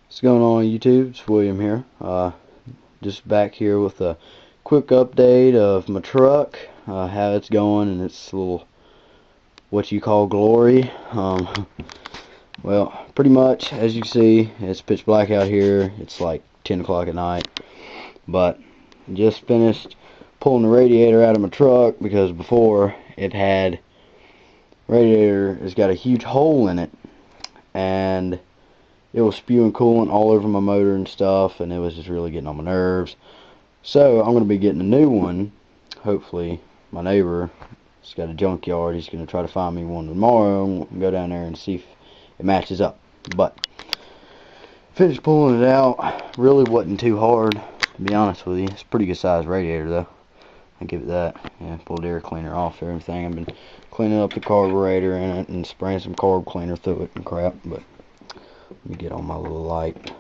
What's going on YouTube? It's William here. Just back here with a quick update of my truck, how it's going and its little what you call glory. Well, pretty much as you see, it's pitch black out here. It's like 10 o'clock at night, but just finished pulling the radiator out of my truck because before it had radiator has got a huge hole in it, and it was spewing coolant all over my motor and stuff, and it was just really getting on my nerves. So I'm going to be getting a new one. Hopefully my neighbor, he's got a junkyard, he's going to try to find me one tomorrow and go down there and see if it matches up. But finished pulling it out. Really wasn't too hard, to be honest with you. It's a pretty good sized radiator though, I give it that. Yeah, pulled the air cleaner off and everything. I've been cleaning up the carburetor in it and spraying some carb cleaner through it and crap. But let me get on my little light,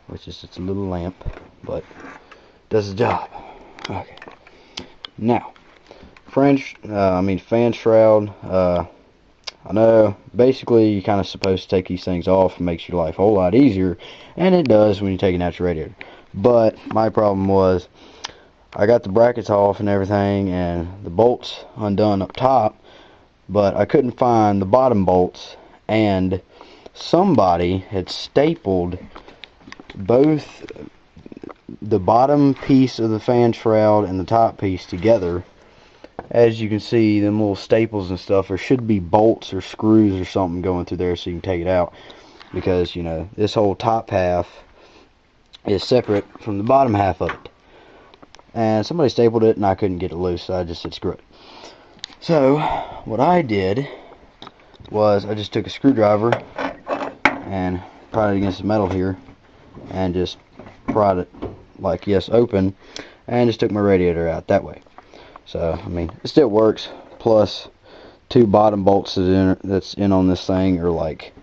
which is just a little lamp, but does the job. Okay. Now, fan shroud. I know basically you're kind of supposed to take these things off. It makes your life a whole lot easier, and it does when you're taking out your radiator. But my problem was I got the brackets off and everything, and the bolts undone up top, but I couldn't find the bottom bolts, and somebody had stapled both the bottom piece of the fan shroud and the top piece together. As you can see, them little staples and stuff, there should be bolts or screws or something going through there so you can take it out, because you know this whole top half is separate from the bottom half of it, and somebody stapled it and I couldn't get it loose, so I just said screw it. So what I did was I just took a screwdriver and pried it against the metal here and just pried it like yes, open, and just took my radiator out that way. So I mean it still works. Plus two bottom bolts that's in on this thing are like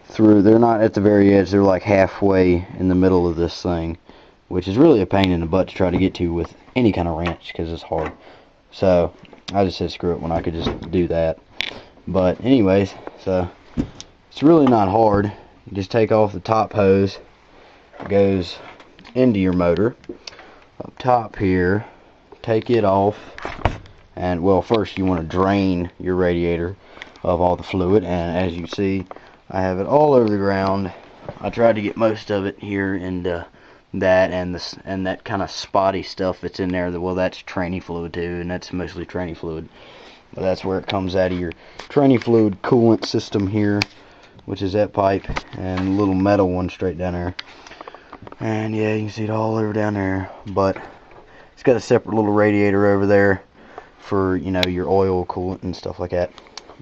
through, they're not at the very edge, they're like halfway in the middle of this thing, which is really a pain in the butt to try to get to with any kind of wrench because it's hard. So I just said screw it when I could just do that. But anyways, so it's really not hard. You just take off the top hose. It goes into your motor. Up top here, take it off. And well, first you want to drain your radiator of all the fluid. And as you see, I have it all over the ground. I tried to get most of it here, and that and that kind of spotty stuff that's in there. Well, that's tranny fluid too, and that's mostly tranny fluid. But that's where it comes out of your tranny fluid coolant system here, which is that pipe, and a little metal one straight down there. And yeah, you can see it all over down there. But it's got a separate little radiator over there for, you know, your oil coolant and stuff like that.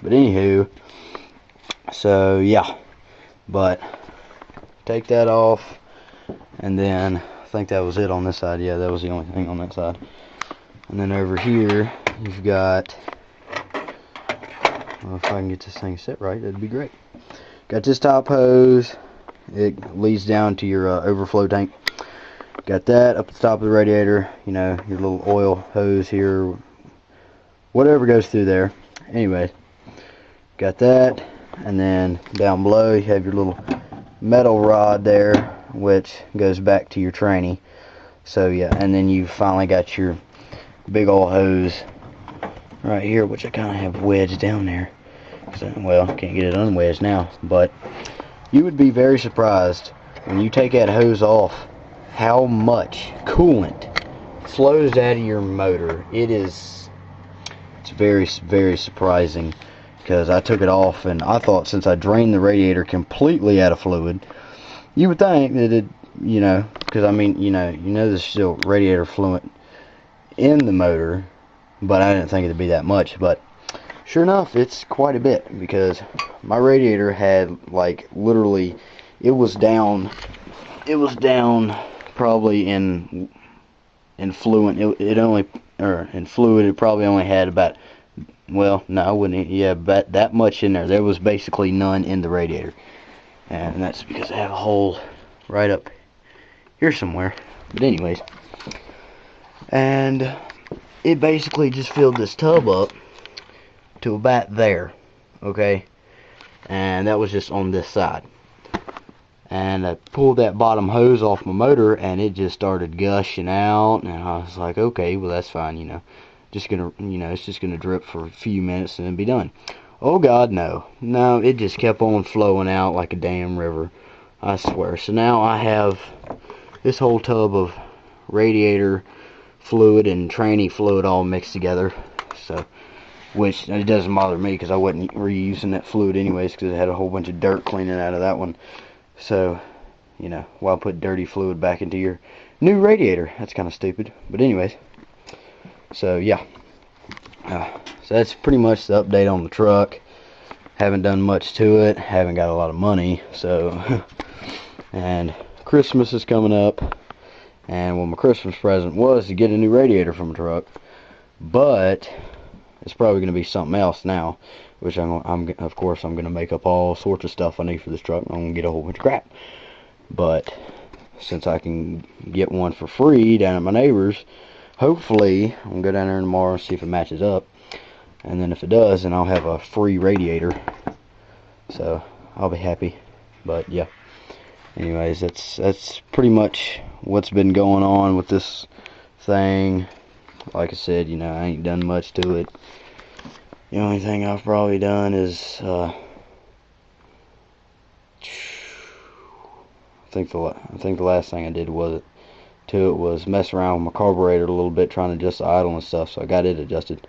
But anywho, so yeah, but take that off, and then I think that was it on this side. Yeah, that was the only thing on that side. And then over here you've got, well, if I can get this thing set right, that'd be great. Got this top hose. It leads down to your overflow tank. Got that up at the top of the radiator. You know, your little oil hose here, whatever goes through there. Anyway, got that. And then down below you have your little metal rod there, which goes back to your tranny. So yeah, and then you finally got your big old hose right here, which I kind of have wedged down there. So, well, can't get it unwedged now, but you would be very surprised when you take that hose off how much coolant flows out of your motor. It's very, very surprising, because I took it off and I thought, since I drained the radiator completely out of fluid, you would think that it, you know, because I mean, you know there's still radiator fluid in the motor, but I didn't think it'd be that much. But sure enough, it's quite a bit, because my radiator had, like, literally, it was down probably in fluid. In fluid it probably only had about, well, no, I wouldn't, yeah, but that much in there. There was basically none in the radiator, and that's because I have a hole right up here somewhere. But anyways, and it basically just filled this tub up to about there, okay, and that was just on this side. and I pulled that bottom hose off my motor, and it just started gushing out, and I was like, okay, well, that's fine, you know, just gonna, you know, it's just gonna drip for a few minutes and then be done. Oh God, no, it just kept on flowing out like a damn river, I swear. So now I have this whole tub of radiator fluid and tranny fluid all mixed together, so, which it doesn't bother me because I wasn't reusing that fluid anyways, because it had a whole bunch of dirt cleaning out of that one. So, you know, why put dirty fluid back into your new radiator? That's kind of stupid. But anyways, so yeah, so that's pretty much the update on the truck. Haven't done much to it, haven't got a lot of money, so and Christmas is coming up, and well, my Christmas present was to get a new radiator from a truck, but it's probably going to be something else now, which of course I'm going to make up all sorts of stuff I need for this truck. I'm going to get a whole bunch of crap, but since I can get one for free down at my neighbor's, hopefully I'm going to go down there tomorrow and see if it matches up, and then if it does, then I'll have a free radiator, so I'll be happy. But yeah, anyways, that's pretty much what's been going on with this thing. Like I said, you know, I ain't done much to it. The only thing I've probably done is I think the last thing I did was mess around with my carburetor a little bit, trying to adjust the idle and stuff, so I got it adjusted.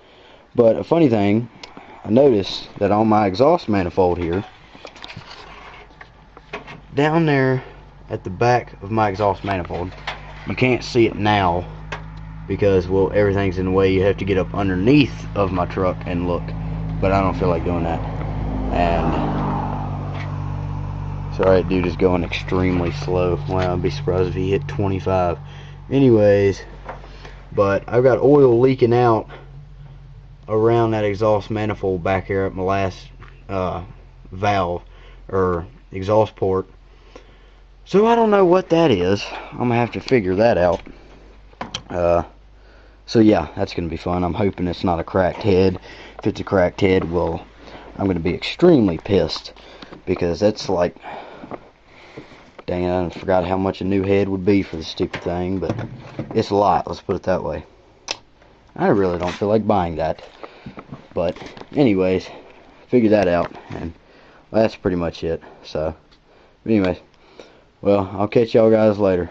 But a funny thing, I noticed that on my exhaust manifold here, down there at the back of my exhaust manifold, you can't see it now because, well, everything's in the way. You have to get up underneath of my truck and look, but I don't feel like doing that. And sorry, dude is going extremely slow. Wow, I'd be surprised if he hit 25. Anyways, but I've got oil leaking out around that exhaust manifold back here at my last valve or exhaust port. So I don't know what that is. I'm gonna have to figure that out. So yeah, that's gonna be fun. I'm hoping it's not a cracked head. If it's a cracked head, well, I'm gonna be extremely pissed, because that's like, dang it, I forgot how much a new head would be for this stupid thing, but it's a lot, let's put it that way. I really don't feel like buying that. But anyways, figure that out, and that's pretty much it. So anyways, well, I'll catch y'all guys later.